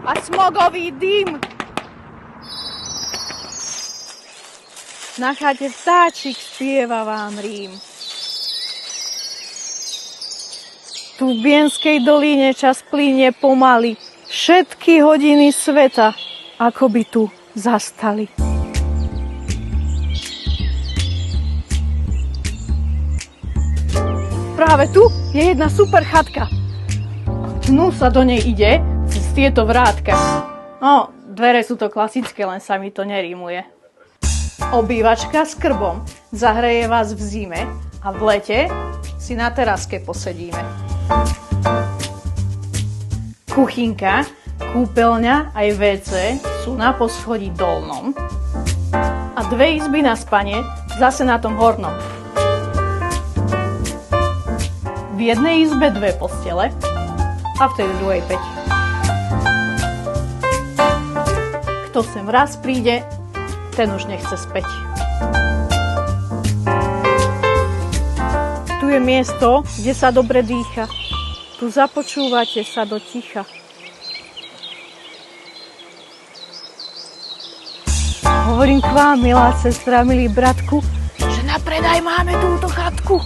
a smogový dym. Na chate vtáčik spieva vám rím. Tu v Bienskej dolíne čas plynie pomaly. Všetky hodiny sveta ako by tu zastali. Práve tu je jedna super chatka. Dnu sa do nej ide cez tieto vrátka. No, dvere sú to klasické, len sa mi to nerímuje. Obývačka s krbom zahreje vás v zime a v lete si na teraske posedíme. Kuchynka, kúpeľňa aj WC sú na poschodí dolnom a 2 izby na spanie zase na tom hornom. V jednej izbe 2 postele a v tej druhej 5. Kto sem raz príde, ten už nechce späť. Tu je miesto, kde sa dobre dýcha. Tu započúvate sa do ticha. Hovorím k vám, milá sestra, milý bratku, že na predaj máme túto chatku.